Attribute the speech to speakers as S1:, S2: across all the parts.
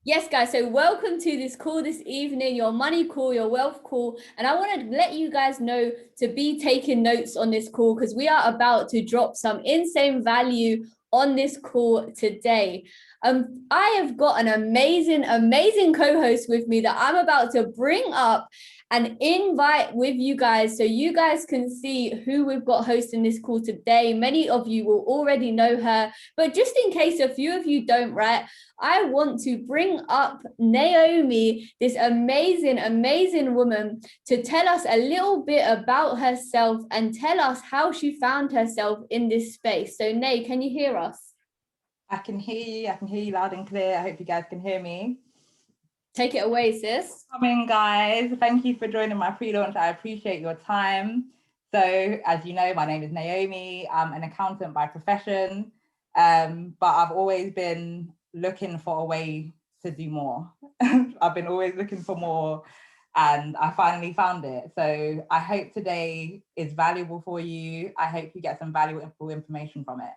S1: Yes, guys. So welcome to this call this evening, your money call, your wealth call. And I want to let you guys know to be taking notes on this call because we are about to drop some insane value on this call today. I have got an amazing co-host with me that I'm about to bring up and invite with you guys so you guys can see who we've got hosting this call today. Many of you will already know her, but just in case a few of you don't, right? I want to bring up Naomi, this amazing woman, to tell us a little bit about herself and tell us how she found herself in this space. So, Nay, can you hear us?
S2: I can hear you. I can hear you loud and clear. I hope you guys can hear me.
S1: Take it away, sis.
S2: Come in, guys. Thank you for joining my pre-launch. I appreciate your time. So, as you know, my name is Naomi. I'm an accountant by profession, but I've always been looking for a way to do more. I've been always looking for more, and I finally found it. So I hope today is valuable for you. I hope you get some valuable information from it.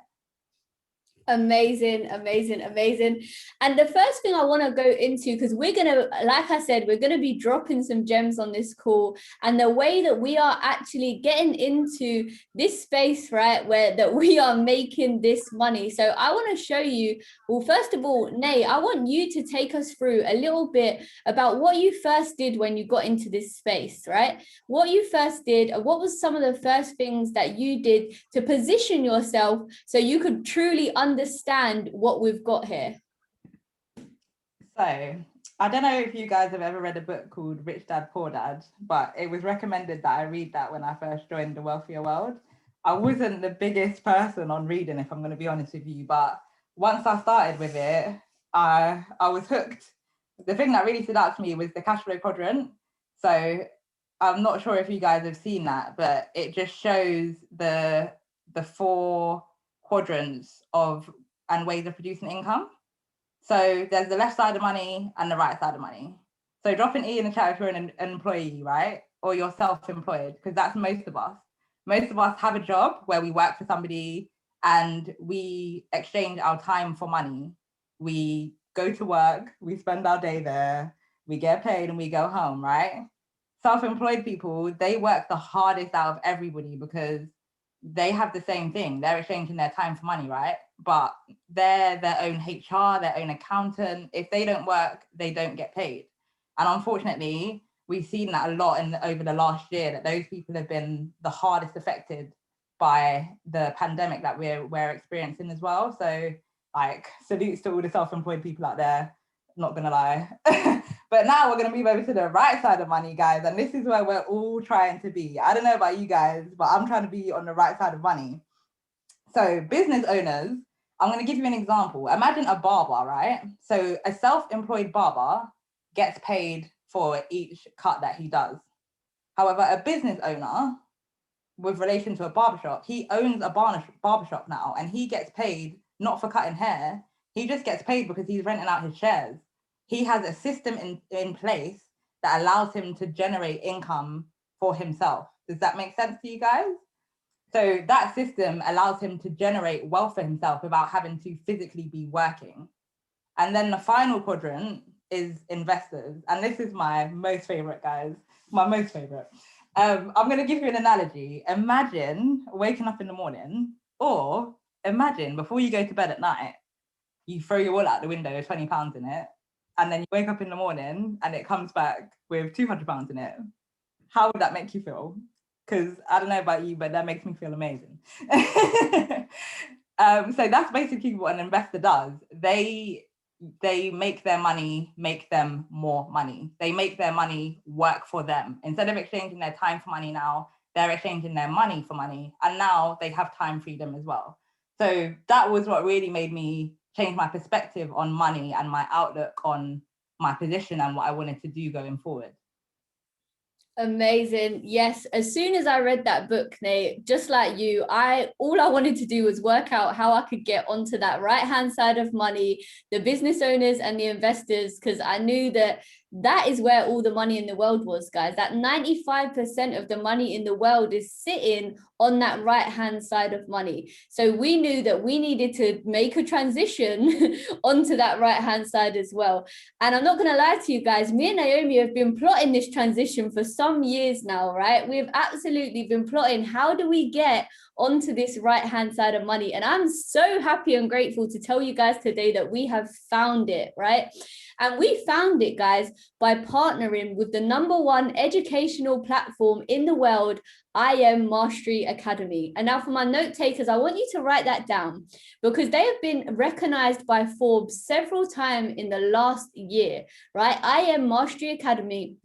S1: Amazing. And the first thing I want to go into, because we're going to, like I said, we're going to be dropping some gems on this call, and the way that we are actually getting into this space, right, where that we are making this money. So I want to show you, well, first of all, Nay, I want you to take us through a little bit about what you first did when you got into this space, right? What you first did, what was some of the first things that you did to position yourself so you could truly understand what we've got here?
S2: So, I don't know if you guys have ever read a book called Rich Dad, Poor Dad, but it was recommended that I read that when I first joined the wealthier world. I wasn't the biggest person on reading, if I'm going to be honest with you, but once I started with it, I was hooked. The thing that really stood out to me was the cash flow quadrant. So I'm not sure if you guys have seen that, but it just shows the four quadrants of and ways of producing income. So there's the left side of money and the right side of money. So drop an E in the chat if you're an employee, right? Or you're self-employed, because that's most of us. Most of us have a job where we work for somebody and we exchange our time for money. We go to work, we spend our day there, we get paid and we go home, right? Self-employed people, they work the hardest out of everybody because they have the same thing. They're exchanging their time for money, right? But they're their own HR, their own accountant. If they don't work, they don't get paid. And unfortunately, we've seen that a lot over the last year, that those people have been the hardest affected by the pandemic that we're experiencing as well. So like salutes to all the self-employed people out there, not gonna lie. But now we're gonna move over to the right side of money, guys, and this is where we're all trying to be. I don't know about you guys, but I'm trying to be on the right side of money. So business owners, I'm gonna give you an example. Imagine a barber, right? So a self-employed barber gets paid for each cut that he does. However, a business owner, with relation to a barbershop, he owns a barbershop now, and he gets paid not for cutting hair. He just gets paid because he's renting out his shares. He has a system in place that allows him to generate income for himself. Does that make sense to you guys? So that system allows him to generate wealth for himself without having to physically be working. And then the final quadrant is investors. And this is my most favorite, guys. My most favorite. I'm going to give you an analogy. Imagine waking up in the morning, or imagine before you go to bed at night, you throw your wallet out the window with £20 in it, and then you wake up in the morning and it comes back with £200 in it. How would that make you feel? Because I don't know about you, but that makes me feel amazing. So that's basically what an investor does. They make their money make them more money. They make their money work for them. Instead of exchanging their time for money now, they're exchanging their money for money. And now they have time freedom as well. So that was what really made me change my perspective on money and my outlook on my position and what I wanted to do going forward.
S1: Amazing. Yes, as soon as I read that book, Nate, just like you, all I wanted to do was work out how I could get onto that right hand side of money, the business owners and the investors, because I knew that that is where all the money in the world was, guys. That 95% of the money in the world is sitting on that right-hand side of money. So we knew that we needed to make a transition onto that right-hand side as well. And I'm not going to lie to you guys, me and Naomi have been plotting this transition for some years now, right? We've absolutely been plotting, how do we get onto this right-hand side of money? And I'm so happy and grateful to tell you guys today that we have found it, right? And we found it, guys, by partnering with the #1 educational platform in the world, IM Mastery Academy. And now for my note takers, I want you to write that down, because they have been recognized by Forbes several times in the last year, right? IM Mastery Academy.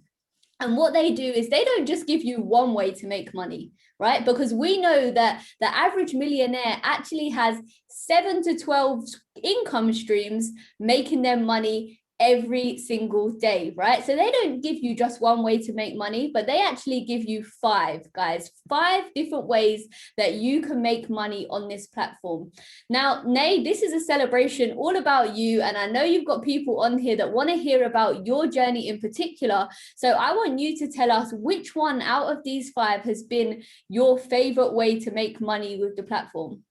S1: And what they do is they don't just give you one way to make money, right? Because we know that the average millionaire actually has 7 to 12 income streams making them money every single day, right? So they don't give you just one way to make money, but they actually give you 5, guys, 5 different ways that you can make money on this platform. Now, Nay, this is a celebration all about you. And I know you've got people on here that want to hear about your journey in particular. So I want you to tell us which one out of these 5 has been your favorite way to make money with the platform.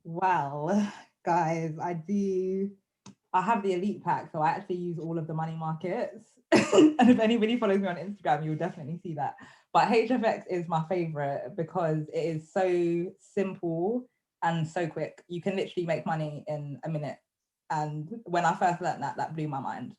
S2: Well, guys, I have the elite pack, so I actually use all of the money markets. And if anybody follows me on Instagram, you'll definitely see that. But HFX is my favorite because it is so simple and so quick. You can literally make money in a minute. And when I first learned that, that blew my mind.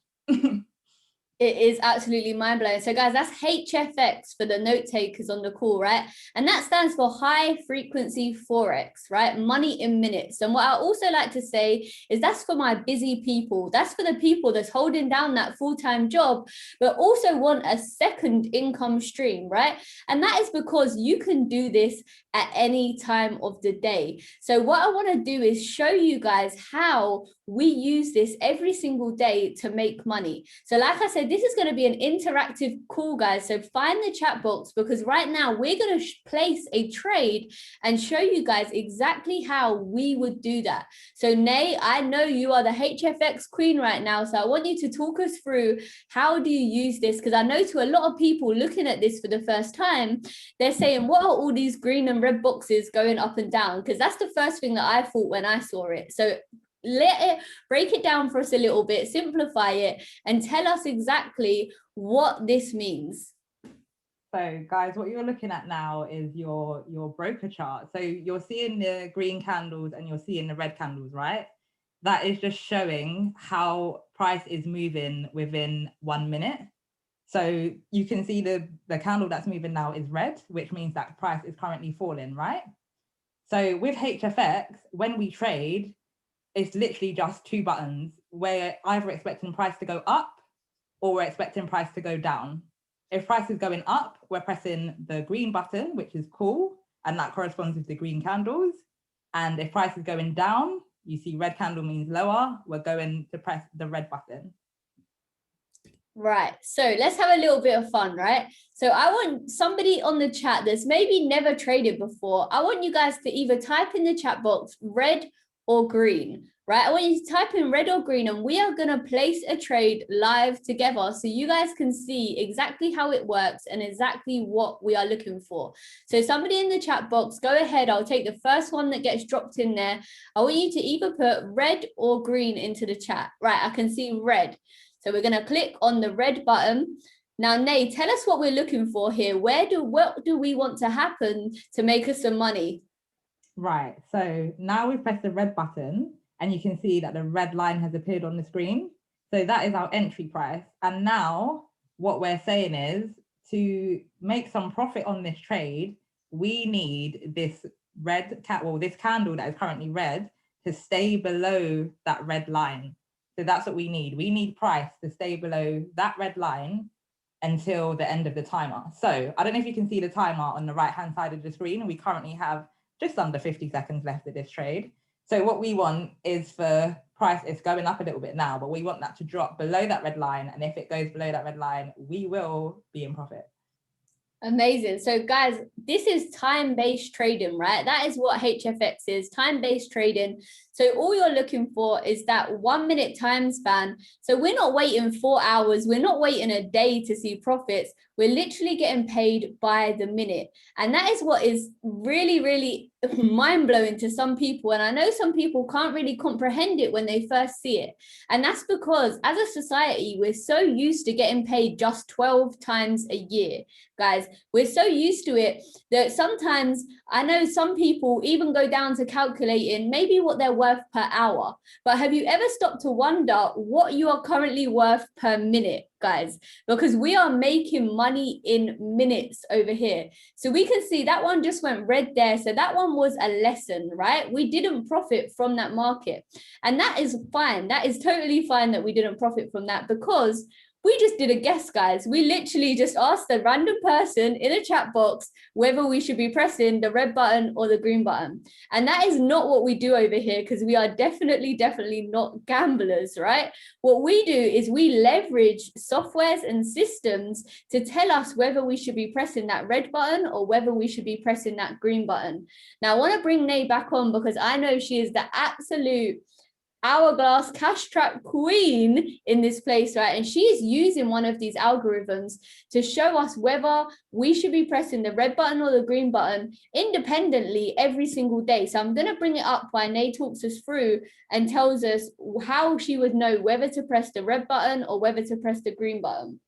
S1: It is absolutely mind-blowing. So guys, that's HFX for the note takers on the call, right? And that stands for high frequency Forex, right? Money in minutes. And what I also like to say is that's for my busy people. That's for the people that's holding down that full-time job, but also want a second income stream, right? And that is because you can do this at any time of the day. So what I want to do is show you guys how we use this every single day to make money. So like I said, this is going to be an interactive call, guys. So find the chat box, because right now we're going to place a trade and show you guys exactly how we would do that. So Nay, I know you are the HFX queen right now. So I want you to talk us through, how do you use this? Because I know to a lot of people looking at this for the first time, they're saying, what are all these green and red boxes going up and down? Because that's the first thing that I thought when I saw it. So break it down for us a little bit, simplify it, and tell us exactly what this means.
S2: So guys, what you're looking at now is your broker chart. So you're seeing the green candles and you're seeing the red candles, right? That is just showing how price is moving within 1 minute. So you can see the candle that's moving now is red, which means that price is currently falling, right? So with HFX, when we trade, it's literally just 2 buttons. We're either expecting price to go up or we're expecting price to go down. If price is going up, we're pressing the green button, which is call, and that corresponds with the green candles. And if price is going down, you see red candle means lower, we're going to press the red button.
S1: Right, so let's have a little bit of fun, right? So I want somebody on the chat that's maybe never traded before. I want you guys to either type in the chat box red or green, right? I want you to type in red or green, and we are going to place a trade live together so you guys can see exactly how it works and exactly what we are looking for. So somebody in the chat box, go ahead. I'll take the first one that gets dropped in there. I want you to either put red or green into the chat. Right, I can see red. So we're going to click on the red button. Now, Nay, tell us what we're looking for here. What do we want to happen to make us some money?
S2: Right, so now we press the red button and you can see that the red line has appeared on the screen. So that is our entry price. And now what we're saying is, to make some profit on this trade, we need this this candle that is currently red to stay below that red line. So that's what we need. We need price to stay below that red line until the end of the timer. So I don't know if you can see the timer on the right-hand side of the screen. We currently have just under 50 seconds left of this trade. So what we want is for price, it's going up a little bit now, but we want that to drop below that red line. And if it goes below that red line, we will be in profit.
S1: Amazing. So guys, this is time-based trading, right? That is what HFX is, time-based trading. So all you're looking for is that 1 minute time span. So we're not waiting 4 hours. We're not waiting a day to see profits. We're literally getting paid by the minute. And that is what is really, really mind-blowing to some people. And I know some people can't really comprehend it when they first see it. And that's because as a society, we're so used to getting paid just 12 times a year. Guys, we're so used to it that sometimes I know some people even go down to calculating maybe what they're worth per hour. But have you ever stopped to wonder what you are currently worth per minute, guys? Because we are making money in minutes over here. So we can see that one just went red there. So that one was a lesson, right? We didn't profit from that market. And that is fine. That is totally fine that we didn't profit from that, because we just did a guess, guys. We literally just asked a random person in a chat box whether we should be pressing the red button or the green button. And that is not what we do over here, because we are definitely not gamblers, right? What we do is we leverage softwares and systems to tell us whether we should be pressing that red button or whether we should be pressing that green button. Now, I want to bring Nay back on because I know she is the absolute hourglass cash trap queen in this place, right? And she is using one of these algorithms to show us whether we should be pressing the red button or the green button independently every single day. So I'm going to bring it up while Nay talks us through and tells us how she would know whether to press the red button or whether to press the green button.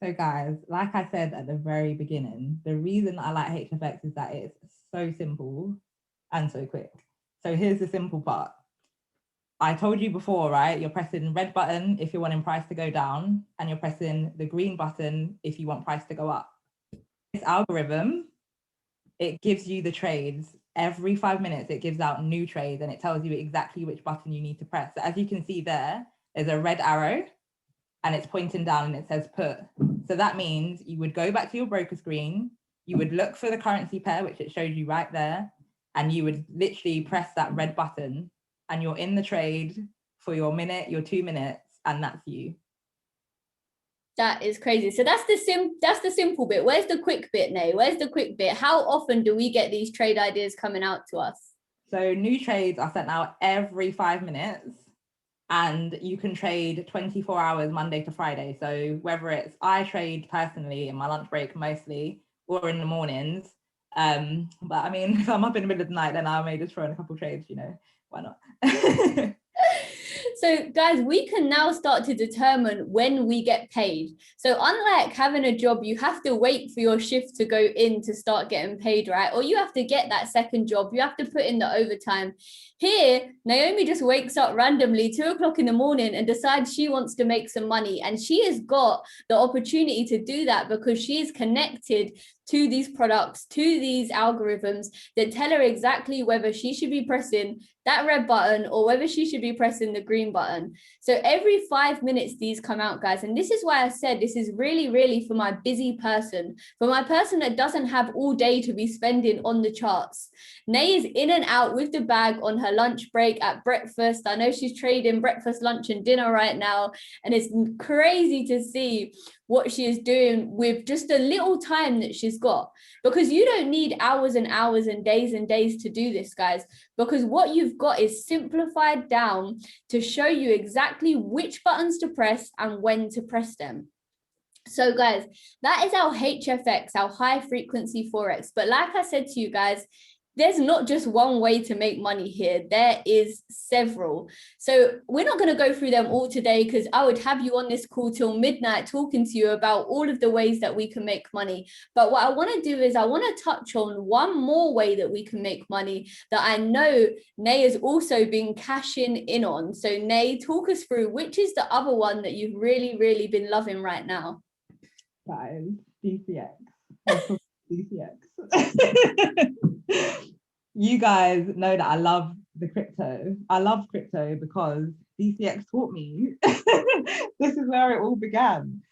S2: So guys, like I said at the very beginning, the reason I like HFX is that it's so simple and so quick. So here's the simple part. I told you before, right? You're pressing red button if you're wanting price to go down, and you're pressing the green button if you want price to go up. This algorithm, it gives you the trades. Every 5 minutes, it gives out new trades and it tells you exactly which button you need to press. So as you can see there, there's a red arrow and it's pointing down and it says put. So that means you would go back to your broker screen, you would look for the currency pair, which it shows you right there, and you would literally press that red button and you're in the trade for your minute, your 2 minutes, and that's you.
S1: That is crazy. So that's the simple bit. Where's the quick bit, Nay? Where's the quick bit? How often do we get these trade ideas coming out to us?
S2: So new trades are sent out every 5 minutes, and you can trade 24 hours Monday to Friday. So whether it's, I trade personally in my lunch break mostly, or in the mornings. But I mean, if I'm up in the middle of the night, then I may just throw in a couple trades, you know, why not?
S1: So guys, we can now start to determine when we get paid. So unlike having a job, you have to wait for your shift to go in to start getting paid, right? Or you have to get that second job. You have to put in the overtime. Here, Naomi just wakes up randomly 2 o'clock in the morning and decides she wants to make some money. And she has got the opportunity to do that because she is connected to these products, to these algorithms that tell her exactly whether she should be pressing that red button or whether she should be pressing the green button. So every 5 minutes these come out, guys. And this is why I said this is really, really for my busy person, for my person that doesn't have all day to be spending on the charts. Nay is in and out with the bag on her lunch break, at breakfast. I know she's trading breakfast, lunch and dinner right now. And it's crazy to see what she is doing with just a little time that she's got, because you don't need hours and hours and days to do this, guys, because what you've got is simplified down to show you exactly which buttons to press and when to press them. So guys, that is our HFX, our high frequency forex. But like I said to you guys, there's not just one way to make money here. There is several. So we're not going to go through them all today, because I would have you on this call till midnight talking to you about all of the ways that we can make money. But what I want to do is I want to touch on one more way that we can make money that I know Nay has also been cashing in on. So Nay, talk us through which is the other one that you've really, really been loving right now.
S2: That is DCX. DCX. You guys know that I love the crypto. I love crypto because DCX taught me. This is where it all began.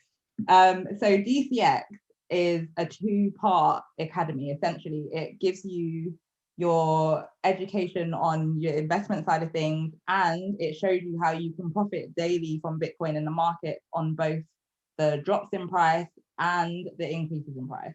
S2: So DCX is a 2-part academy. Essentially, it gives you your education on your investment side of things, and it shows you how you can profit daily from Bitcoin in the market on both the drops in price and the increases in price.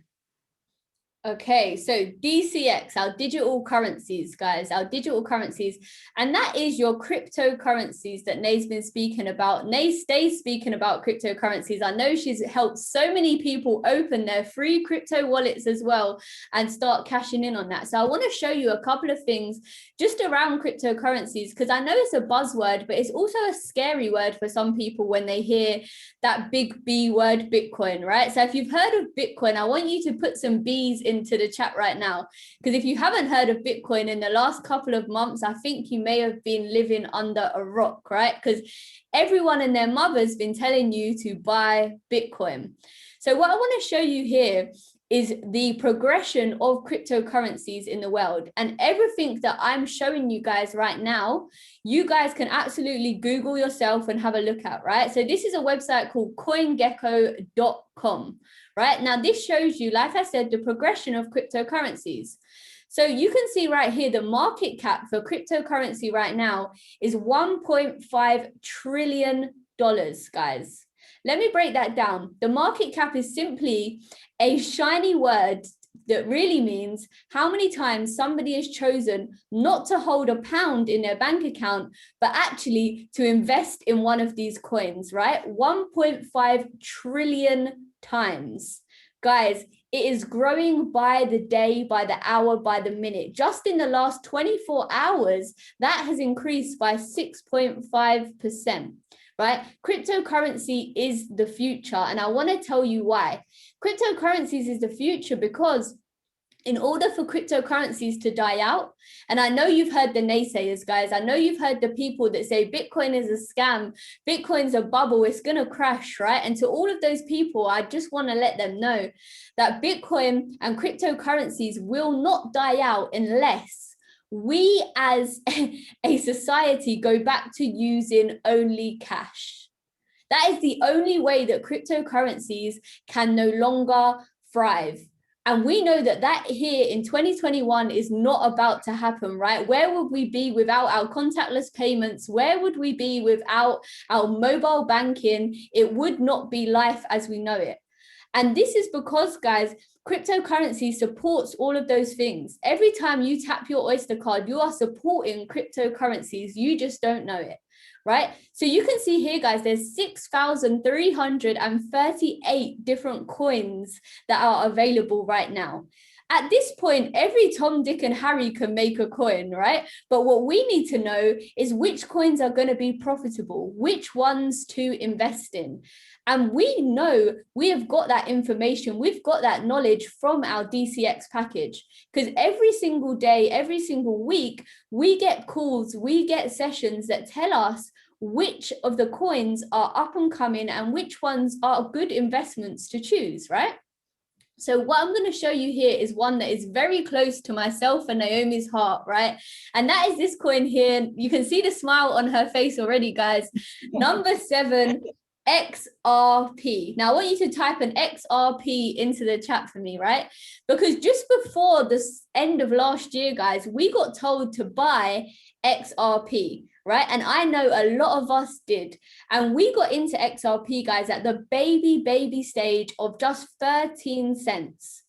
S1: Okay, so DCX, our digital currencies, guys, our digital currencies, and that is your cryptocurrencies that Nay's been speaking about. Nay stays speaking about cryptocurrencies. I know she's helped so many people open their free crypto wallets as well and start cashing in on that. So I want to show you a couple of things just around cryptocurrencies, because I know it's a buzzword, but it's also a scary word for some people when they hear that big B word, Bitcoin, right? So if you've heard of Bitcoin, I want you to put some B's into the chat right now, because if you haven't heard of Bitcoin in the last couple of months, I think you may have been living under a rock, right? Because everyone and their mother's been telling you to buy Bitcoin. So what I want to show you here is the progression of cryptocurrencies in the world, and everything that I'm showing you guys right now, you guys can absolutely Google yourself and have a look at, right? So this is a website called coingecko.com, right? Now this shows you, like I said, the progression of cryptocurrencies. So you can see right here, the market cap for cryptocurrency right now is $1.5 trillion, guys. Let me break that down. The market cap is simply a shiny word that really means how many times somebody has chosen not to hold a pound in their bank account, but actually to invest in one of these coins, right? 1.5 trillion times. Guys, it is growing by the day, by the hour, by the minute. Just in the last 24 hours, that has increased by 6.5%. Right? Cryptocurrency is the future. And I want to tell you why. Cryptocurrencies is the future because in order for cryptocurrencies to die out, and I know you've heard the naysayers, guys. I know you've heard the people that say Bitcoin is a scam, Bitcoin's a bubble, it's going to crash, right? And to all of those people, I just want to let them know that Bitcoin and cryptocurrencies will not die out unless we as a society go back to using only cash. That is the only way that cryptocurrencies can no longer thrive. And we know that here in 2021 is not about to happen, right? Where would we be without our contactless payments? Where would we be without our mobile banking? It would not be life as we know it. And this is because, guys, cryptocurrency supports all of those things. Every time you tap your Oyster card, you are supporting cryptocurrencies. You just don't know it, right? So you can see here, guys, there's 6,338 different coins that are available right now. At this point, every Tom, Dick, and Harry can make a coin, right? But what we need to know is which coins are going to be profitable, which ones to invest in. And we know we have got that information, we've got that knowledge from our DCX package, because every single day, every single week, we get calls, we get sessions that tell us which of the coins are up and coming and which ones are good investments to choose, right? So what I'm going to show you here is one that is very close to myself and Naomi's heart, right? And that is this coin here. You can see the smile on her face already, guys. Number 7, XRP. Now I want you to type an XRP into the chat for me, right? Because just before the end of last year, guys, we got told to buy XRP, right? And I know a lot of us did. And we got into XRP, guys, at the baby stage of just 13 cents.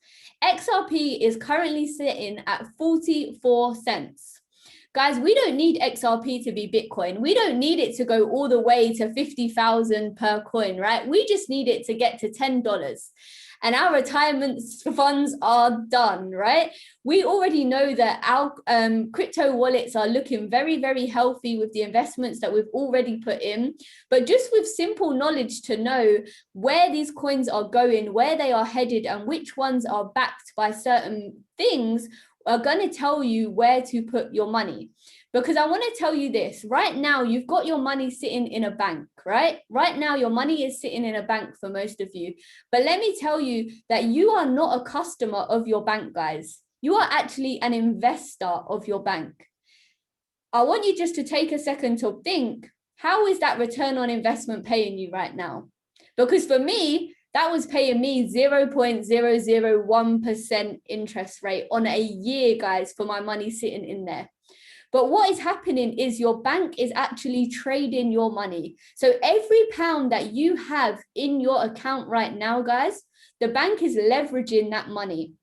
S1: XRP is currently sitting at 44 cents. Guys, we don't need XRP to be Bitcoin. We don't need it to go all the way to 50,000 per coin, right? We just need it to get to $10. And our retirement funds are done, right? We already know that our crypto wallets are looking very, very healthy with the investments that we've already put in. But just with simple knowledge to know where these coins are going, where they are headed, and which ones are backed by certain things, are going to tell you where to put your money. Because I want to tell you this, right now, you've got your money sitting in a bank, right? Right now, your money is sitting in a bank for most of you. But let me tell you that you are not a customer of your bank, guys. You are actually an investor of your bank. I want you just to take a second to think, how is that return on investment paying you right now? Because for me, that was paying me 0.001% interest rate on a year, guys, for my money sitting in there. But what is happening is your bank is actually trading your money. So every pound that you have in your account right now, guys, the bank is leveraging that money.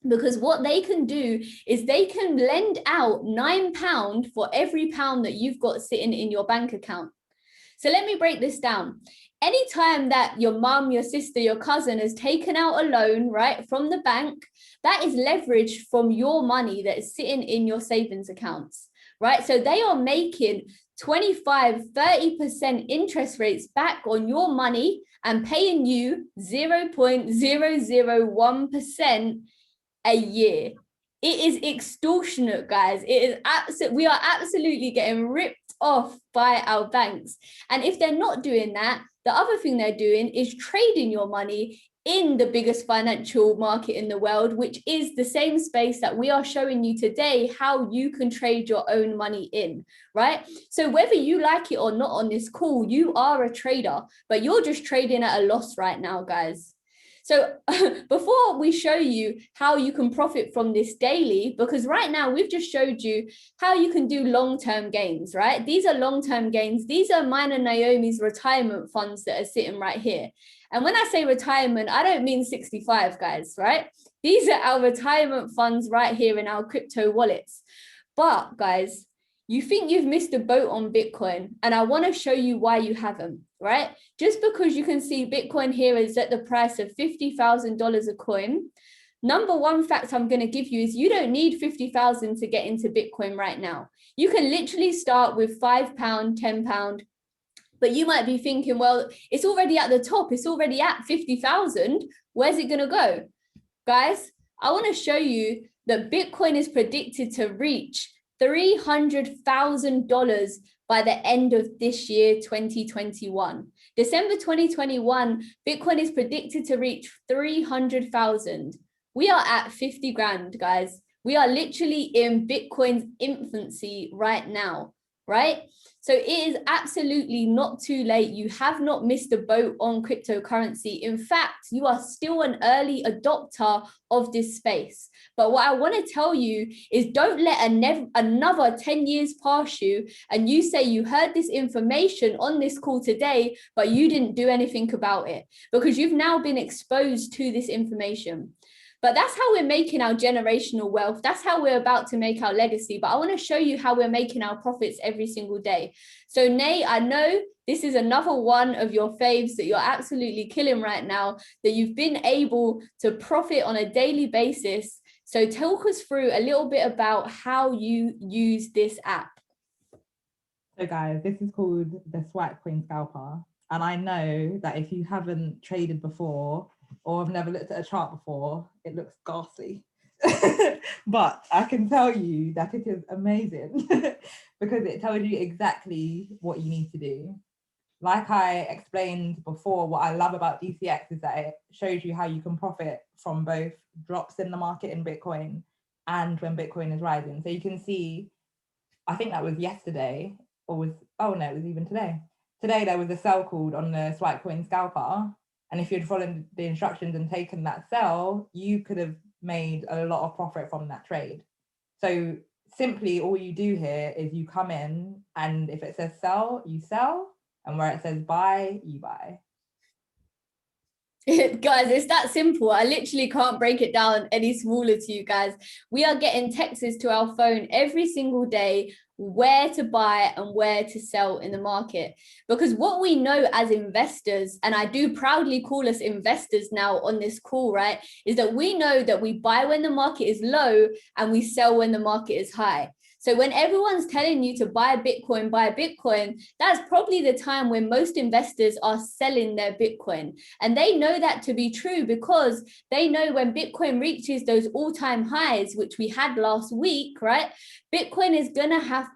S1: Because what they can do is they can lend out £9 for every pound that you've got sitting in your bank account. So let me break this down. Anytime that your mum, your sister, your cousin has taken out a loan, right, from the bank, that is leveraged from your money that is sitting in your savings accounts, right? So they are making 25, 30% interest rates back on your money and paying you 0.001% a year. It is extortionate, guys. It is we are absolutely getting ripped off by our banks. And if they're not doing that, the other thing they're doing is trading your money in the biggest financial market in the world, which is the same space that we are showing you today, how you can trade your own money in, right? So whether you like it or not on this call, you are a trader, but you're just trading at a loss right now, guys. So before we show you how you can profit from this daily, because right now we've just showed you how you can do long-term gains, right? These are long-term gains. These are mine and Naomi's retirement funds that are sitting right here. And when I say retirement, I don't mean 65, guys, right? These are our retirement funds right here in our crypto wallets. But guys, you think you've missed a boat on Bitcoin, and I want to show you why you haven't, right? Just because you can see Bitcoin here is at the price of $50,000 a coin. Number one fact I'm going to give you is you don't need 50,000 to get into Bitcoin right now. You can literally start with £5, £10, but you might be thinking, well, it's already at the top. It's already at 50,000. Where's it going to go? Guys, I want to show you that Bitcoin is predicted to reach $300,000 by the end of this year, 2021. December 2021, Bitcoin is predicted to reach 300,000. We are at 50 grand, guys. We are literally in Bitcoin's infancy right now, right? So it is absolutely not too late. You have not missed a boat on cryptocurrency. In fact, you are still an early adopter of this space. But what I want to tell you is don't let another 10 years pass you and you say you heard this information on this call today, but you didn't do anything about it because you've now been exposed to this information. But that's how we're making our generational wealth. That's how we're about to make our legacy. But I want to show you how we're making our profits every single day. So Nay, I know this is another one of your faves that you're absolutely killing right now, that you've been able to profit on a daily basis. So talk us through a little bit about how you use this app.
S2: So guys, this is called the Swipe Coin Scalper. And I know that if you haven't traded before, or have never looked at a chart before, it looks ghastly. But I can tell you that it is amazing because it tells you exactly what you need to do. Like I explained before, what I love about DCX is that it shows you how you can profit from both drops in the market in Bitcoin and when Bitcoin is rising. So you can see, I think that was yesterday, or was, oh no, it was even today. Today there was a sell called on the Swipe Coin Scalper. And if you'd followed the instructions and taken that sell, you could have made a lot of profit from that trade. So simply all you do here is you come in, and if it says sell, you sell. And where it says buy, you buy.
S1: Guys, it's that simple. I literally can't break it down any smaller to you guys. We are getting texts to our phone every single day where to buy and where to sell in the market, because what we know as investors, and I do proudly call us investors now on this call, right, is that we know that we buy when the market is low and we sell when the market is high. So when everyone's telling you to buy Bitcoin, that's probably the time when most investors are selling their Bitcoin. And they know that to be true because they know when Bitcoin reaches those all-time highs, which we had last week, right? Bitcoin is going to have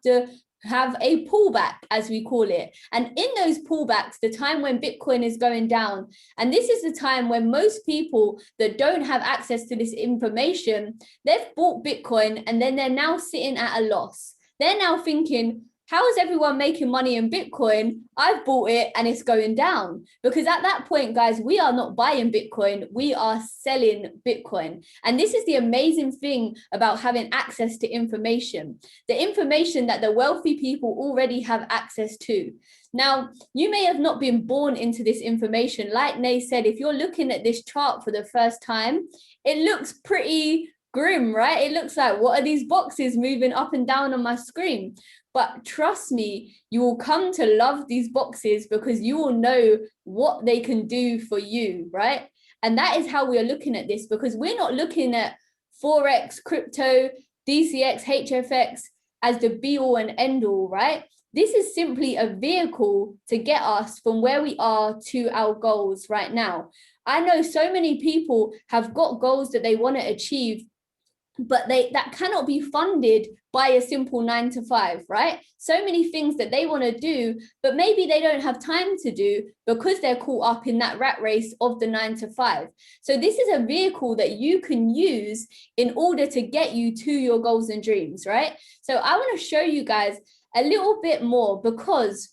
S1: a pullback, as we call it. And in those pullbacks, the time when Bitcoin is going down, and this is the time when most people that don't have access to this information, they've bought Bitcoin and then they're now sitting at a loss. They're now thinking, how is everyone making money in Bitcoin? I've bought it and it's going down. Because at that point, guys, we are not buying Bitcoin, we are selling Bitcoin. And this is the amazing thing about having access to information, the information that the wealthy people already have access to. Now, you may have not been born into this information. Like Nay said, if you're looking at this chart for the first time, it looks pretty grim, right? It looks like, what are these boxes moving up and down on my screen? But trust me, you will come to love these boxes because you will know what they can do for you, right? And that is how we are looking at this, because we're not looking at Forex, crypto, DCX, HFX as the be all and end all, right? This is simply a vehicle to get us from where we are to our goals right now. I know so many people have got goals that they want to achieve, but that cannot be funded by a simple 9 to 5, right? So many things that they want to do, but maybe they don't have time to do because they're caught up in that rat race of the 9 to 5. So this is a vehicle that you can use in order to get you to your goals and dreams, right? So I want to show you guys a little bit more, because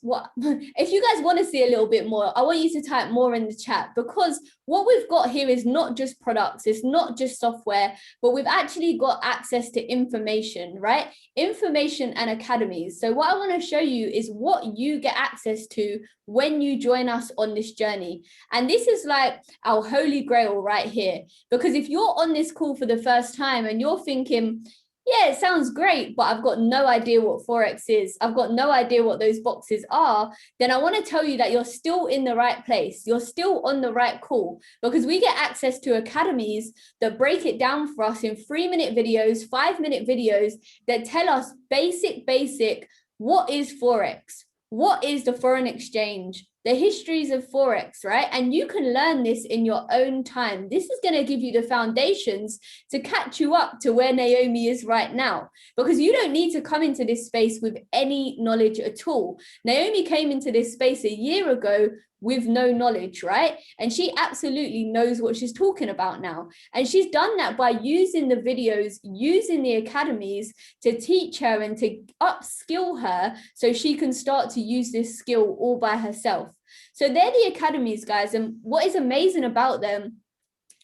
S1: if you guys want to see a little bit more, I want you to type more in the chat, because what we've got here is not just products, it's not just software, but we've actually got access to information, right? Information and academies. So what I want to show you is what you get access to when you join us on this journey. And this is like our holy grail right here, because if you're on this call for the first time and you're thinking, yeah, it sounds great, but I've got no idea what Forex is, I've got no idea what those boxes are, then I want to tell you that you're still in the right place. You're still on the right call, because we get access to academies that break it down for us in 3-minute videos, 5-minute videos that tell us basic, what is Forex? What is the foreign exchange? The histories of Forex, right? And you can learn this in your own time. This is going to give you the foundations to catch you up to where Naomi is right now, because you don't need to come into this space with any knowledge at all. Naomi came into this space a year ago with no knowledge, right? And she absolutely knows what she's talking about now. And she's done that by using the videos, using the academies to teach her and to upskill her so she can start to use this skill all by herself. So they're the academies, guys. And what is amazing about them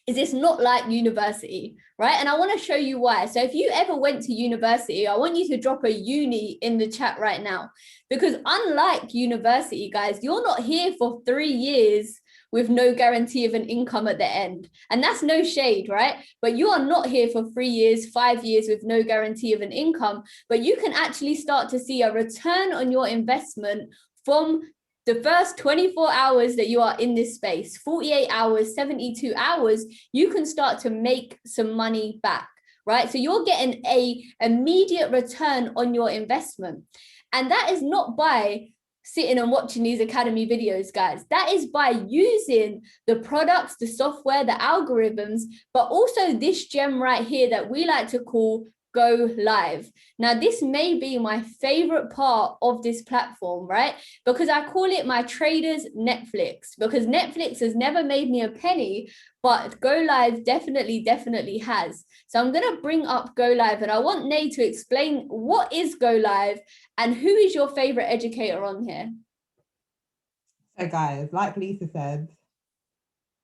S1: is it's not like university, right? And I want to show you why. So if you ever went to university, I want you to drop a uni in the chat right now, because unlike university, guys, you're not here for 3 years with no guarantee of an income at the end. And that's no shade, right? But you are not here for 3 years, 5 years with no guarantee of an income, but you can actually start to see a return on your investment from the first 24 hours that you are in this space, 48 hours, 72 hours, you can start to make some money back, right? So you're getting an immediate return on your investment. And that is not by sitting and watching these academy videos, guys. That is by using the products, the software, the algorithms, but also this gem right here that we like to call Go Live. Now, this may be my favorite part of this platform, right? Because I call it my traders Netflix, because Netflix has never made me a penny, but Go Live definitely has. So I'm going to bring up Go Live, and I want Nay to explain what is Go Live and who is your favorite educator on here.
S2: So guys, like Lisa said,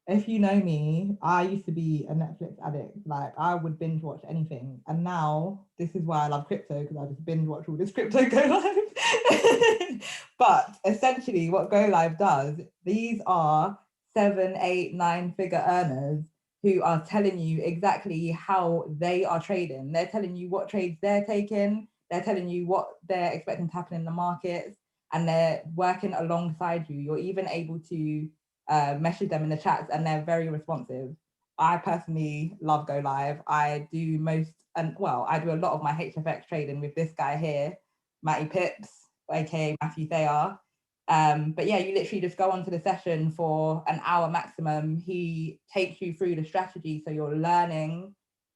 S2: if you know me, I used to be a Netflix addict. Like, I would binge watch anything. And now this is why I love crypto, because I just binge watch all this crypto Go Live. But essentially what Go Live does, these are 7, 8, 9-figure earners who are telling you exactly how they are trading. They're telling you what trades they're taking. They're telling you what they're expecting to happen in the markets, and they're working alongside you. You're even able to message them in the chats, and they're very responsive. I personally love Go Live. I do I do a lot of my HFX trading with this guy here, Matty Pips, aka Matthew Thayer. But yeah, you literally just go onto the session for an hour maximum. He takes you through the strategy, so you're learning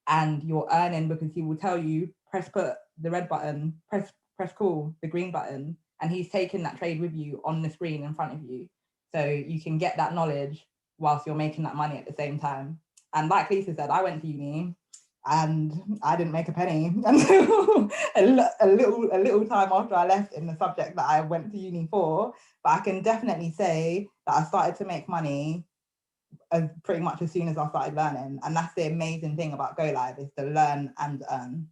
S2: and you're earning, because he will tell you, press put, the red button, press call, the green button, and he's taking that trade with you on the screen in front of you. So you can get that knowledge whilst you're making that money at the same time. And like Lisa said, I went to uni and I didn't make a penny until a little time after I left in the subject that I went to uni for. But I can definitely say that I started to make money pretty much as soon as I started learning. And that's the amazing thing about Go Live, is to learn and earn.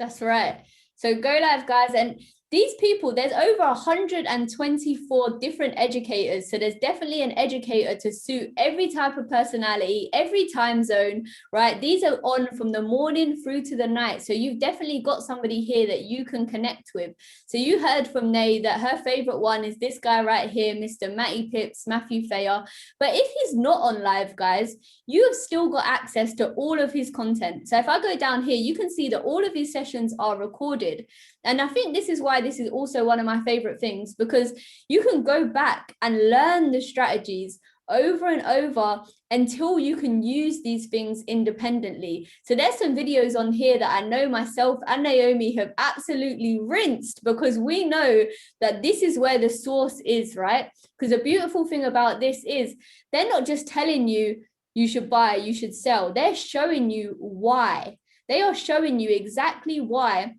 S1: That's right. So Go Live, guys, and these people, there's over 124 different educators. So there's definitely an educator to suit every type of personality, every time zone, right? These are on from the morning through to the night. So you've definitely got somebody here that you can connect with. So you heard from Nay that her favorite one is this guy right here, Mr. Matty Pips, Matthew Thayer. But if he's not on live, guys, you have still got access to all of his content. So if I go down here, you can see that all of his sessions are recorded. And I think this is why this is also one of my favorite things, because you can go back and learn the strategies over and over until you can use these things independently. So there's some videos on here that I know myself and Naomi have absolutely rinsed, because we know that this is where the source is, right? Because the beautiful thing about this is they're not just telling you you should buy, you should sell. They're showing you why. They are showing you exactly why,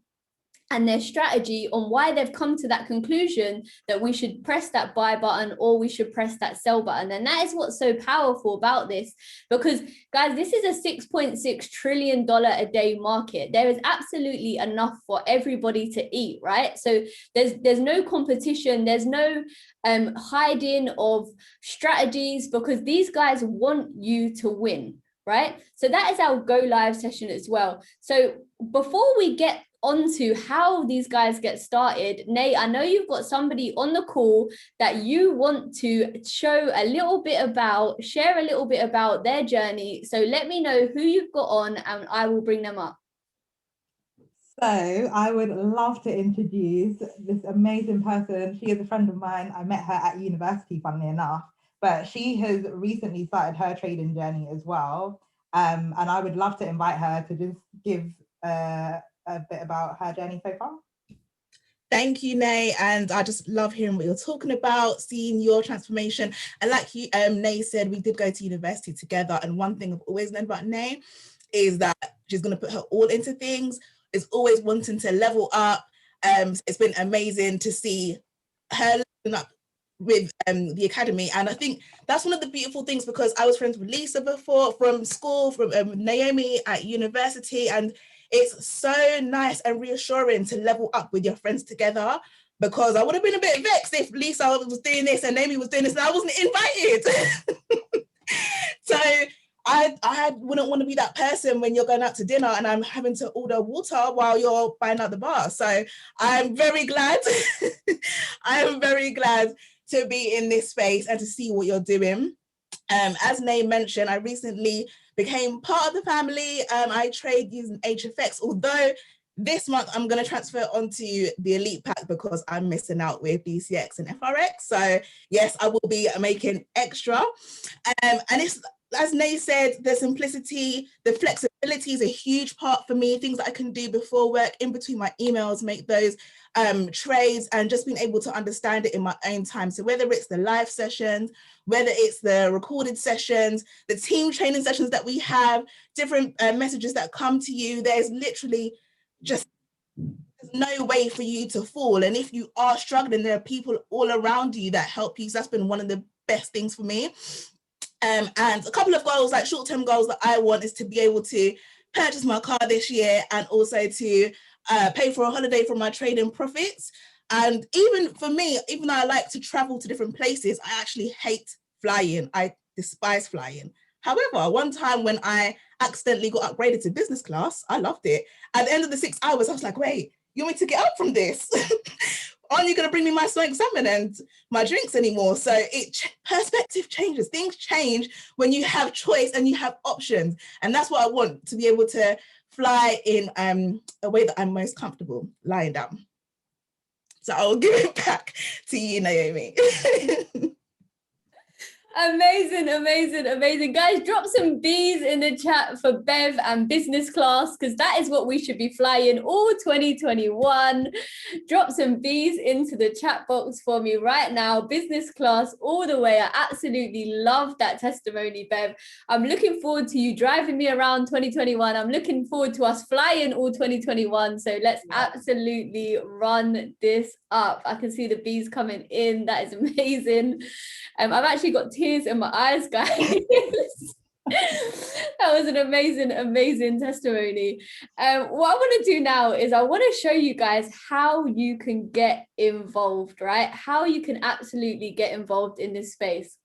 S1: and their strategy on why they've come to that conclusion that we should press that buy button or we should press that sell button. And that is what's so powerful about this, because guys, this is a $6.6 trillion a day market. There is absolutely enough for everybody to eat, right? So there's no competition, there's no hiding of strategies, because these guys want you to win, right? So that is our go live session as well. So before we get onto how these guys get started, Nate, I know you've got somebody on the call that you want to show a little bit about, share a little bit about their journey. So let me know who you've got on and I will bring them up.
S2: So I would love to introduce this amazing person. She is a friend of mine. I met her at university, funnily enough, but she has recently started her trading journey as well. And I would love to invite her to just give a bit about her journey so far.
S3: Thank you, Nay, and I just love hearing what you're talking about, seeing your transformation. And like you, Nay said, we did go to university together, and one thing I've always known about Nay is that she's going to put her all into things, is always wanting to level up. It's been amazing to see her leveling up with the academy, and I think that's one of the beautiful things, because I was friends with Lisa before from school, from Naomi at university, and it's so nice and reassuring to level up with your friends together, because I would have been a bit vexed if Lisa was doing this and Naomi was doing this and I wasn't invited. So I wouldn't want to be that person when you're going out to dinner and I'm having to order water while you're buying out the bar. So I'm very glad. I am very glad to be in this space and to see what you're doing. As Nay mentioned, I recently became part of the family. I trade using HFX, although this month I'm going to transfer onto the Elite Pack because I'm missing out with BCX and FRX. So yes, I will be making extra. And it's, as Nay said, the simplicity, the flexibility is a huge part for me. Things that I can do before work, in between my emails, make those trades, and just being able to understand it in my own time. So whether it's the live sessions, whether it's the recorded sessions, the team training sessions that we have, different messages that come to you, there's literally just no way for you to fall. And if you are struggling, there are people all around you that help you. So that's been one of the best things for me. And a couple of goals, like short-term goals that I want, is to be able to purchase my car this year, and also to pay for a holiday from my trading profits. And even for me, even though I like to travel to different places, I actually hate flying. I despise flying. However, one time when I accidentally got upgraded to business class, I loved it. At the end of the 6 hours, I was like, wait, you want me to get up from this? Aren't you going to bring me my smoked salmon and my drinks anymore? So perspective changes. Things change when you have choice and you have options. And that's what I want, to be able to fly in a way that I'm most comfortable, lying down. So I'll give it back to you, Naomi.
S1: Amazing, amazing, amazing. Guys, drop some B's in the chat for Bev and business class, because that is what we should be flying all 2021. Drop some B's into the chat box for me right now. Business class all the way. I absolutely love that testimony, Bev. I'm looking forward to you driving me around 2021. I'm looking forward to us flying all 2021. So let's absolutely run this up. I can see the B's coming in. That is amazing. I've actually got tears in my eyes, guys. That was an amazing testimony. What I want to do now is I want to show you guys how you can get involved, right? How you can absolutely get involved in this space.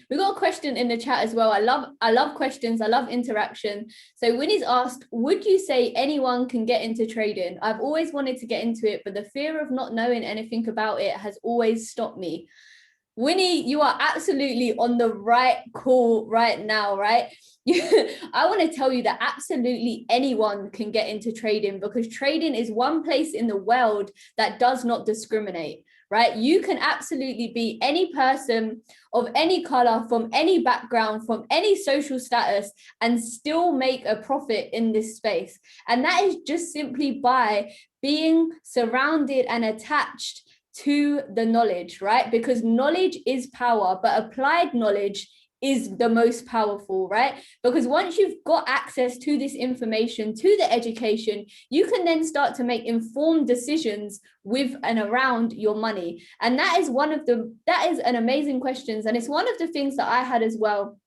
S1: We got a question in the chat as well. I love questions. I love interaction. So Winnie's asked, would you say anyone can get into trading? I've always wanted to get into it, but the fear of not knowing anything about it has always stopped me. Winnie, you are absolutely on the right call right now, right? I want to tell you that absolutely anyone can get into trading, because trading is one place in the world that does not discriminate, right? You can absolutely be any person of any color, from any background, from any social status, and still make a profit in this space. And that is just simply by being surrounded and attached to the knowledge, right? Because knowledge is power, but applied knowledge is the most powerful, right? Because once you've got access to this information, to the education, you can then start to make informed decisions with and around your money. And that is an amazing question. And it's one of the things that I had as well.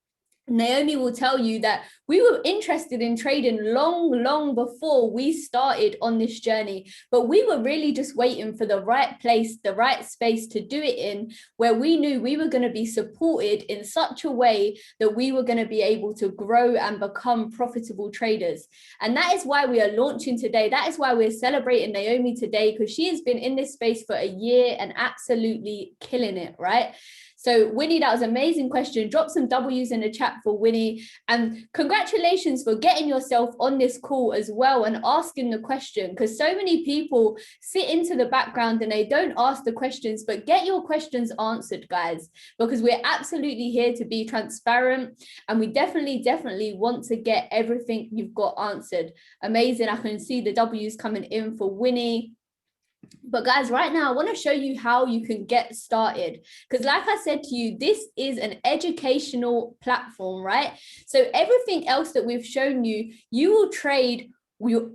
S1: Naomi will tell you that we were interested in trading long before we started on this journey, but we were really just waiting for the right place, the right space to do it in, where we knew we were going to be supported in such a way that we were going to be able to grow and become profitable traders. And that is why we are launching today. That is why we're celebrating Naomi today, because she has been in this space for a year and absolutely killing it, right? So Winnie, that was an amazing question. Drop some W's in the chat for Winnie. And congratulations for getting yourself on this call as well and asking the question, because so many people sit into the background and they don't ask the questions, but get your questions answered, guys, because we're absolutely here to be transparent. And we definitely want to get everything you've got answered. Amazing. I can see the W's coming in for Winnie. But guys, right now, I want to show you how you can get started. Because like I said to you, this is an educational platform, right? So everything else that we've shown you, you will trade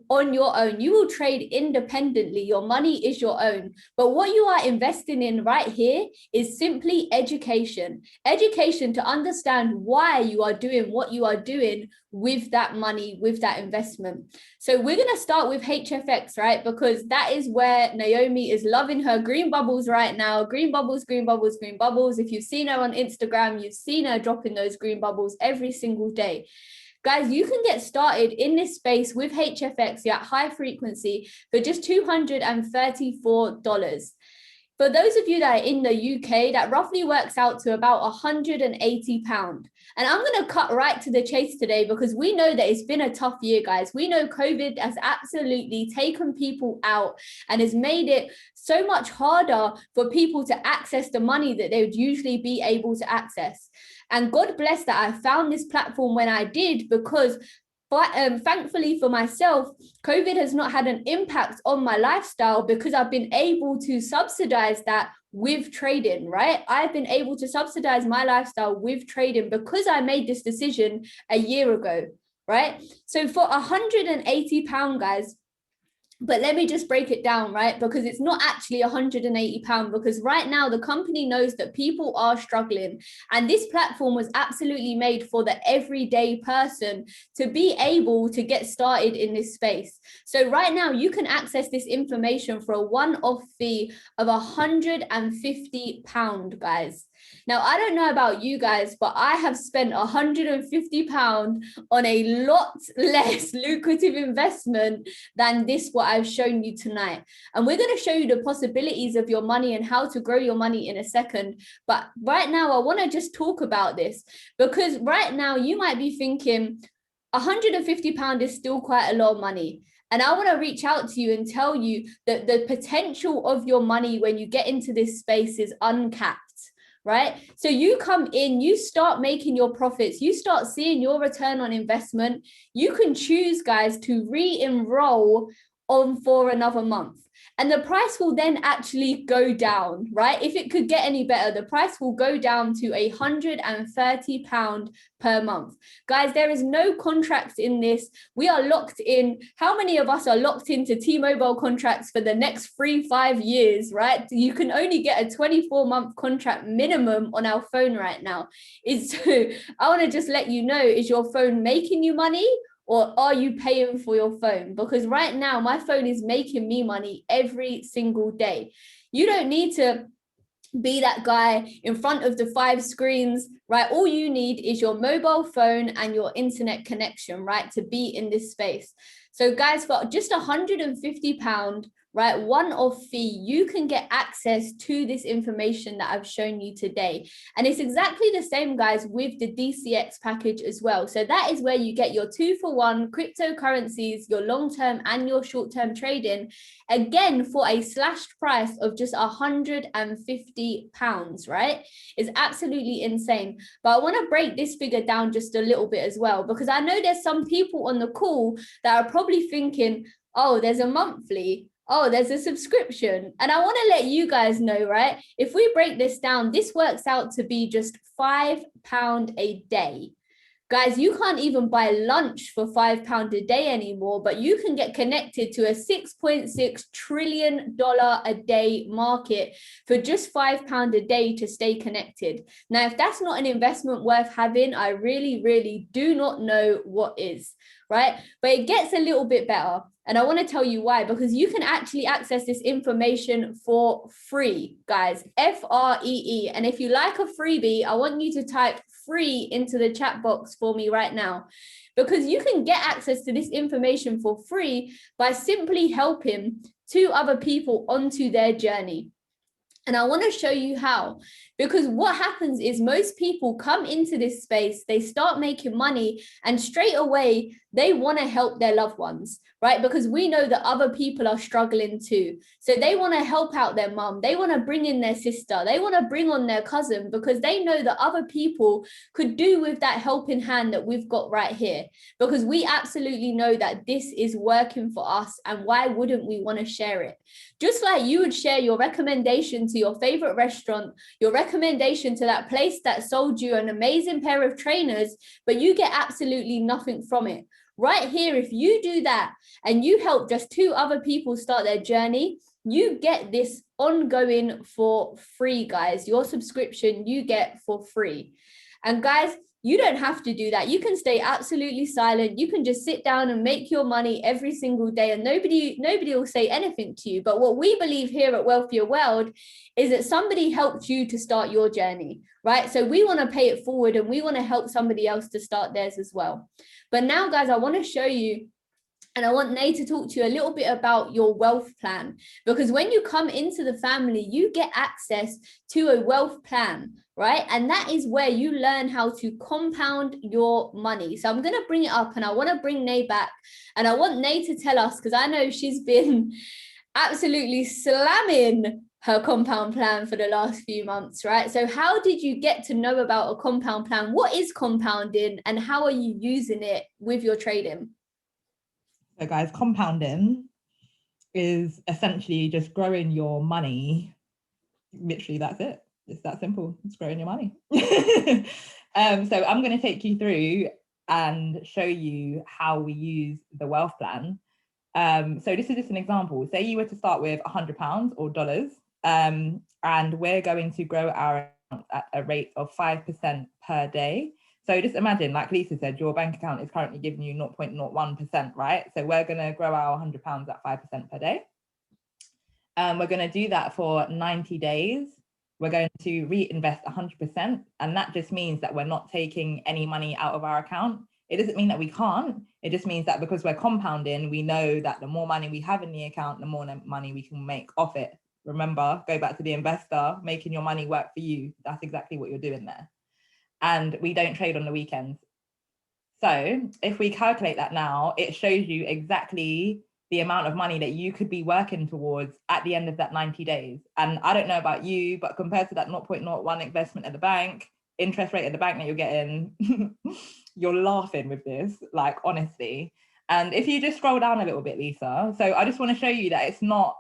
S1: on your own. You will trade independently. Your money is your own. But what you are investing in right here is simply education. Education to understand why you are doing what you are doing with that money, with that investment. So we're going to start with HFX, right? Because that is where Naomi is loving her green bubbles right now. Green bubbles, green bubbles, green bubbles. If you've seen her on Instagram, you've seen her dropping those green bubbles every single day. Guys, you can get started in this space with HFX at high frequency for just $234. For those of you that are in the UK, that roughly works out to about £180. And I'm going to cut right to the chase today, because we know that it's been a tough year, guys. We know COVID has absolutely taken people out and has made it so much harder for people to access the money that they would usually be able to access. And God bless that I found this platform when I did, because thankfully for myself, COVID has not had an impact on my lifestyle, because I've been able to subsidize that with trading, right? I've been able to subsidize my lifestyle with trading because I made this decision a year ago, right? So for £180, guys, but let me just break it down, right? Because it's not actually £180, because right now the company knows that people are struggling. And this platform was absolutely made for the everyday person to be able to get started in this space. So right now you can access this information for a one-off fee of £150, guys. Now, I don't know about you guys, but I have spent £150 on a lot less lucrative investment than this, what I've shown you tonight. And we're going to show you the possibilities of your money and how to grow your money in a second. But right now, I want to just talk about this, because right now you might be thinking £150 is still quite a lot of money. And I want to reach out to you and tell you that the potential of your money when you get into this space is uncapped. Right? So you come in, you start making your profits, you start seeing your return on investment. You can choose, guys, to re-enroll on for another month. And the price will then actually go down, right? If it could get any better, the price will go down to £130 per month. Guys, there is no contracts in this. We are locked in. How many of us are locked into T-Mobile contracts for the next 3-5 years, right? You can only get a 24-month contract minimum on our phone right now. I want to just let you know, is your phone making you money, or are you paying for your phone? Because right now my phone is making me money every single day. You don't need to be that guy in front of the 5 screens, right? All you need is your mobile phone and your internet connection, right, to be in this space. So guys, for just £150, right, one-off fee, you can get access to this information that I've shown you today. And it's exactly the same, guys, with the DCX package as well. So that is where you get your 2-for-1 cryptocurrencies, your long-term and your short-term trading, again, for a slashed price of just £150, right? It's absolutely insane. But I want to break this figure down just a little bit as well, because I know there's some people on the call that are probably thinking, oh, there's a monthly, oh, there's a subscription. And I want to let you guys know, right? If we break this down, this works out to be just £5 a day. Guys, you can't even buy lunch for £5 a day anymore, but you can get connected to a $6.6 trillion a day market for just £5 a day to stay connected. Now, if that's not an investment worth having, I really, really do not know what is, right? But it gets a little bit better. And I want to tell you why, because you can actually access this information for free, guys, FREE. And if you like a freebie, I want you to type free into the chat box for me right now, because you can get access to this information for free by simply helping 2 other people onto their journey. And I want to show you how, because what happens is most people come into this space, they start making money, and straight away they want to help their loved ones, right? Because we know that other people are struggling too. So they want to help out their mum. They want to bring in their sister. They want to bring on their cousin, because they know that other people could do with that helping hand that we've got right here, because we absolutely know that this is working for us. And why wouldn't we want to share it? Just like you would share your recommendation to your favorite restaurant, your recommendation to that place that sold you an amazing pair of trainers, but you get absolutely nothing from it. Right here, if you do that and you help just 2 other people start their journey, you get this ongoing for free, guys. Your subscription you get for free. And guys, you don't have to do that. You can stay absolutely silent. You can just sit down and make your money every single day, and nobody will say anything to you. But what we believe here at Wealthier World is that somebody helped you to start your journey, right? So we want to pay it forward, and we want to help somebody else to start theirs as well. But now, guys, I want to show you, and I want Nay to talk to you a little bit about your wealth plan, because when you come into the family, you get access to a wealth plan, right? And that is where you learn how to compound your money. So I'm going to bring it up, and I want to bring Nay back, and I want Nay to tell us, because I know she's been absolutely slamming her compound plan for the last few months, right? So how did you get to know about a compound plan? What is compounding, and how are you using it with your trading?
S2: So guys, compounding is essentially just growing your money. Literally, that's it. It's that simple. It's growing your money. So I'm going to take you through and show you how we use the wealth plan. So this is just an example. Say you were to start with £100 or dollars, and we're going to grow our account at a rate of 5% per day. So just imagine, like Lisa said, your bank account is currently giving you 0.01%, right? So we're going to grow our £100 at 5% per day. We're going to do that for 90 days. We're going to reinvest 100%. And that just means that we're not taking any money out of our account. It doesn't mean that we can't. It just means that because we're compounding, we know that the more money we have in the account, the more money we can make off it. Remember, go back to the investor, making your money work for you. That's exactly what you're doing there. And we don't trade on the weekends. So if we calculate that now, it shows you exactly the amount of money that you could be working towards at the end of that 90 days. And I don't know about you, but compared to that 0.01 investment at the bank, interest rate at the bank that you're getting, you're laughing with this, like, honestly. And if you just scroll down a little bit, Lisa, so I just want to show you that it's not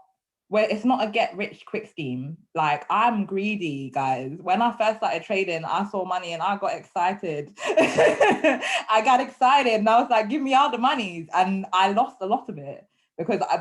S2: where it's not a get rich quick scheme. Like, I'm greedy, guys. When I first started trading, I saw money and I got excited. I got excited and I was like, give me all the monies. And I lost a lot of it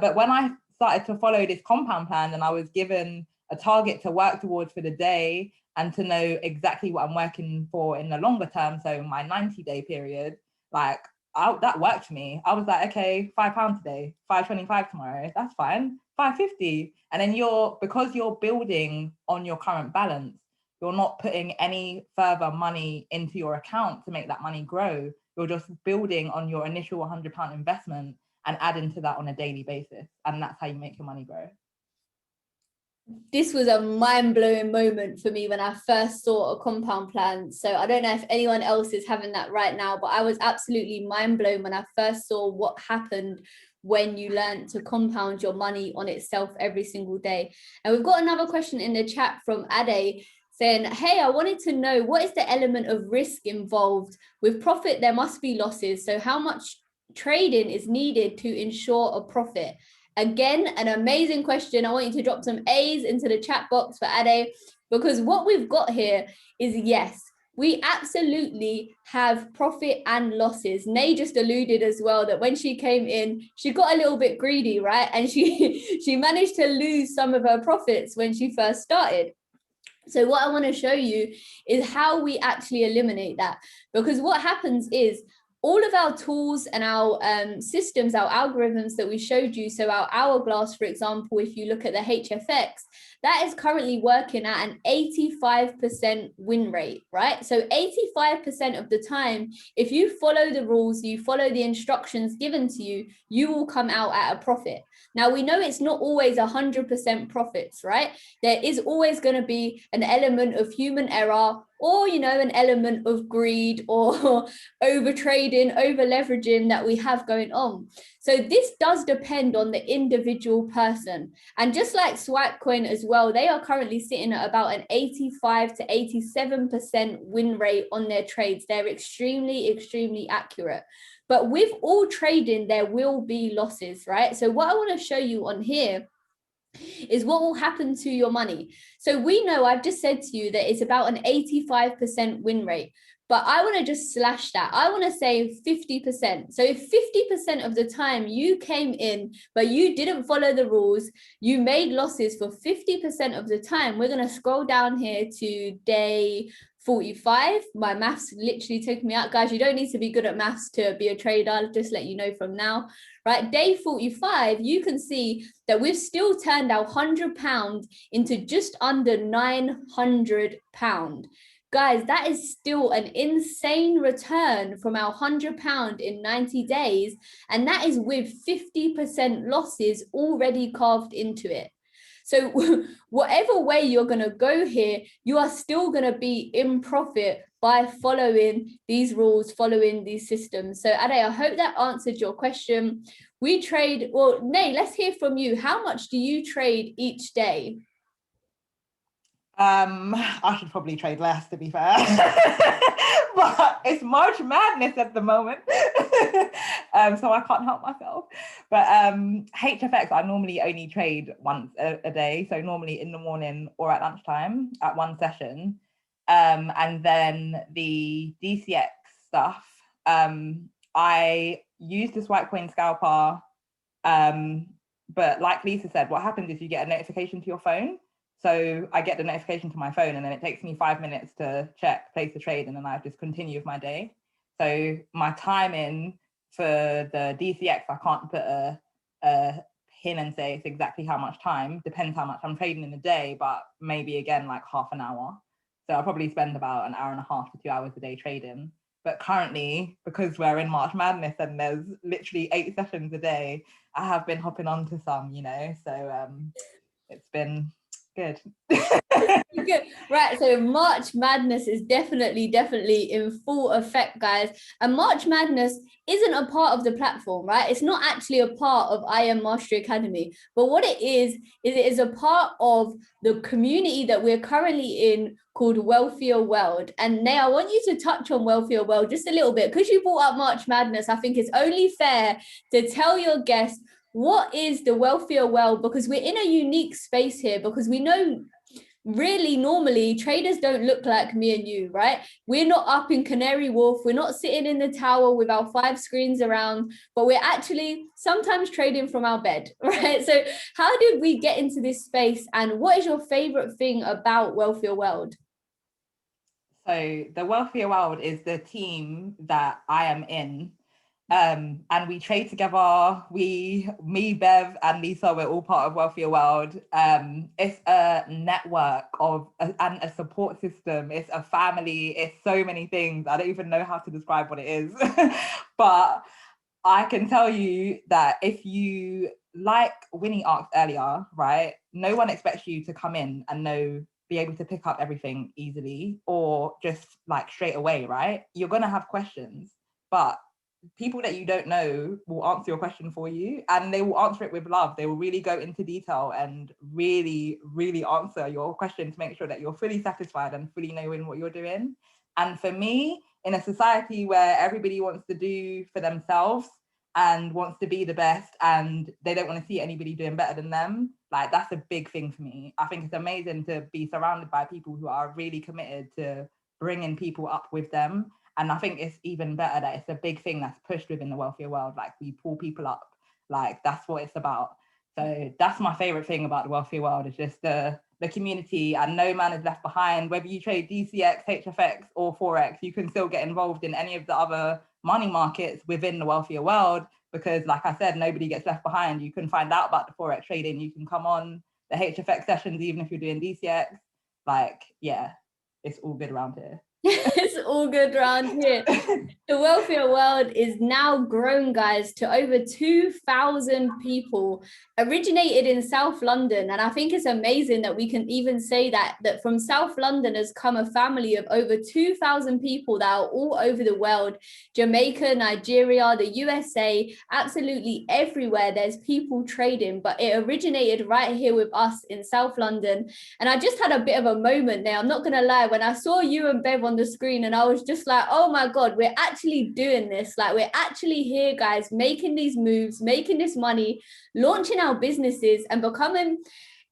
S2: but when I started to follow this compound plan and I was given a target to work towards for the day and to know exactly what I'm working for in the longer term, so my 90-day period, like, that worked for me. I was like, okay, £5 today, £5.25 tomorrow, that's fine, £5.50. And then because you're building on your current balance, you're not putting any further money into your account to make that money grow. You're just building on your initial £100 investment and adding to that on a daily basis. And that's how you make your money grow.
S1: This was a mind-blowing moment for me when I first saw a compound plan. So I don't know if anyone else is having that right now, but I was absolutely mind-blown when I first saw what happened when you learn to compound your money on itself every single day. And we've got another question in the chat from Ade saying, hey, I wanted to know, what is the element of risk involved? With profit, there must be losses. So how much trading is needed to ensure a profit? Again, an amazing question. I want you to drop some A's into the chat box for Ade, because what we've got here is, yes, we absolutely have profit and losses. Nay just alluded as well that when she came in, she got a little bit greedy, right? And she managed to lose some of her profits when she first started. So what I want to show you is how we actually eliminate that, because what happens is all of our tools and our systems, our algorithms that we showed you, so our hourglass, for example, if you look at the HFX, that is currently working at an 85% win rate, right? So 85% of the time, if you follow the rules, you follow the instructions given to you, you will come out at a profit. Now, we know it's not always 100% profits, right? There is always going to be an element of human error, or, you know, an element of greed or over trading, over leveraging that we have going on. So this does depend on the individual person. And just like Swipecoin as well, they are currently sitting at about an 85 to 87% win rate on their trades. They're extremely, extremely accurate. But with all trading, there will be losses, right? So what I want to show you on here is what will happen to your money. So we know, I've just said to you that it's about an 85% win rate, but I want to just slash that. I want to say 50%. So if 50% of the time you came in, but you didn't follow the rules, you made losses for 50% of the time. We're going to scroll down here to day 45. My maths literally took me out. Guys, you don't need to be good at maths to be a trader. I'll just let you know from now. Right, day 45, you can see that we've still turned our £100 into just under £900. Guys, that is still an insane return from our £100 in 90 days. And that is with 50% losses already carved into it. So whatever way you're going to go here, you are still going to be in profit by following these rules, following these systems. So Ade, I hope that answered your question. We trade, well, Nay, let's hear from you. How much do you trade each day?
S2: I should probably trade less, to be fair. But it's March Madness at the moment. So I can't help myself. But HFX, I normally only trade once a day. So normally in the morning or at lunchtime at one session. And then the DCX stuff, I use the Swipecoin scalper. But like Lisa said, what happens is you get a notification to your phone. So I get the notification to my phone and then it takes me 5 minutes to check, place the trade, and then I just continue with my day. So my timing for the DCX, I can't put a pin and say it's exactly how much time, depends how much I'm trading in the day, but maybe again, like half an hour. So I'll probably spend about an hour and a half to 2 hours a day trading. But currently, because we're in March Madness and there's literally 8 sessions a day, I have been hopping on to some, you know, so it's been good.
S1: Good. Right, so March Madness is definitely in full effect, guys. And March Madness isn't a part of the platform, right? It's not actually a part of I Am Mastery Academy, but what it is it is a part of the community that we're currently in called Wealthier World. And now I want you to touch on Wealthier World just a little bit, because you brought up March Madness. I think it's only fair to tell your guests, what is the wealthier world? Because we're in a unique space here, because we know really normally traders don't look like me and you, right? We're not up in Canary Wharf, we're not sitting in the tower with our 5 screens around, but we're actually sometimes trading from our bed, right? So how did we get into this space, and what is your favorite thing about Wealthier World?
S2: So the Wealthier World is the team that I am in. And we trade together. Me, Bev, and Lisa, we're all part of Wealthier World. It's a network and a support system. It's a family. It's so many things. I don't even know how to describe what it is. But I can tell you that if you, like Winnie asked earlier, right? No one expects you to come in and be able to pick up everything easily or just like straight away, right? You're gonna have questions, but people that you don't know will answer your question for you, and they will answer it with love. They will really go into detail and really, really answer your question to make sure that you're fully satisfied and fully knowing what you're doing. And for me, in a society where everybody wants to do for themselves and wants to be the best, and they don't want to see anybody doing better than them, like, that's a big thing for me. I think it's amazing to be surrounded by people who are really committed to bringing people up with them. And I think it's even better that it's a big thing that's pushed within the Wealthier World. Like, we pull people up, like, that's what it's about. So that's my favorite thing about the Wealthier World, is just the community, and no man is left behind. Whether you trade DCX, HFX or Forex, you can still get involved in any of the other money markets within the Wealthier World, because like I said, nobody gets left behind. You can find out about the Forex trading. You can come on the HFX sessions, even if you're doing DCX. Like, yeah, it's all good around here.
S1: It's all good around here. The Wealthier World is now grown, guys, to over 2,000 people, originated in South London. And I think it's amazing that we can even say that from South London has come a family of over 2,000 people that are all over the world. Jamaica, Nigeria, the USA, absolutely everywhere there's people trading, but it originated right here with us in South London. And I just had a bit of a moment there, I'm not going to lie, when I saw you and Bev on the screen, and I was just like, oh my God, we're actually doing this. Like, we're actually here, guys, making these moves, making this money, launching our businesses and becoming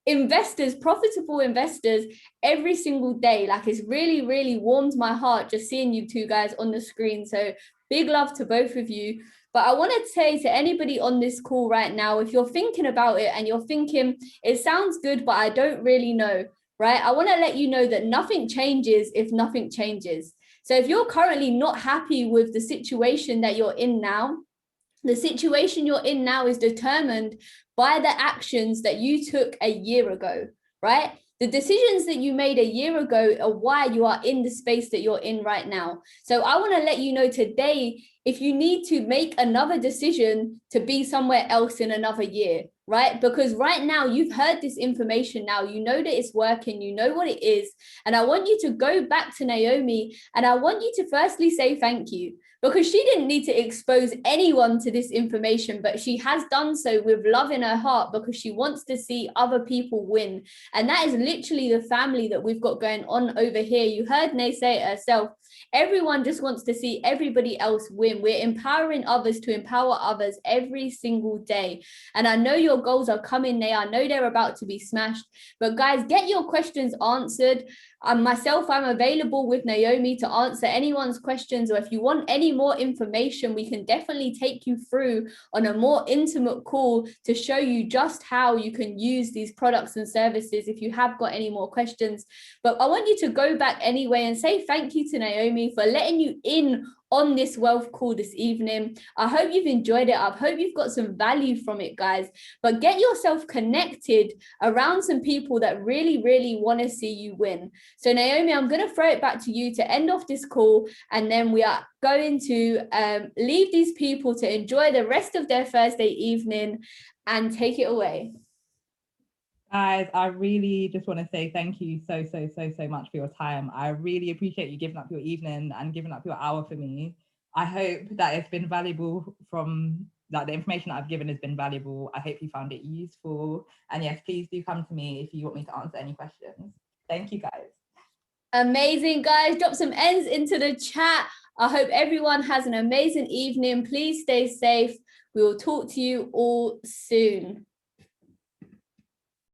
S1: investors, profitable investors every single day. Like, it's really, really warmed my heart just seeing you two guys on the screen. So big love to both of you. But I want to say to anybody on this call right now, if you're thinking about it and you're thinking, it sounds good, but I don't really know, right? I want to let you know that nothing changes if nothing changes. So if you're currently not happy with the situation that you're in now, the situation you're in now is determined by the actions that you took a year ago, right? The decisions that you made a year ago are why you are in the space that you're in right now. So I want to let you know today, if you need to make another decision to be somewhere else in another year, right? Because right now you've heard this information now, you know that it's working, you know what it is. And I want you to go back to Naomi, and I want you to firstly say thank you, because she didn't need to expose anyone to this information, but she has done so with love in her heart, because she wants to see other people win. And that is literally the family that we've got going on over here. You heard Nay say it herself. Everyone just wants to see everybody else win. We're empowering others to empower others every single day. And I know your goals are coming, Nay. I know they're about to be smashed. But guys, get your questions answered. Myself, I'm available with Naomi to answer anyone's questions, or if you want any more information, we can definitely take you through on a more intimate call to show you just how you can use these products and services if you have got any more questions. But I want you to go back anyway and say thank you to Naomi for letting you in on this wealth call this evening. I hope you've enjoyed it. I hope you've got some value from it, guys. But get yourself connected around some people that really, really want to see you win. So Naomi, I'm going to throw it back to you to end off this call, and then we are going to leave these people to enjoy the rest of their Thursday evening, and take it away.
S2: Guys, I really just want to say thank you so much for your time. I really appreciate you giving up your evening and giving up your hour for me. I hope that it's been valuable, from like the information that I've given has been valuable. I hope you found it useful. And yes, please do come to me if you want me to answer any questions. Thank you, guys.
S1: Amazing, guys. Drop some ends into the chat. I hope everyone has an amazing evening. Please stay safe. We will talk to you all soon.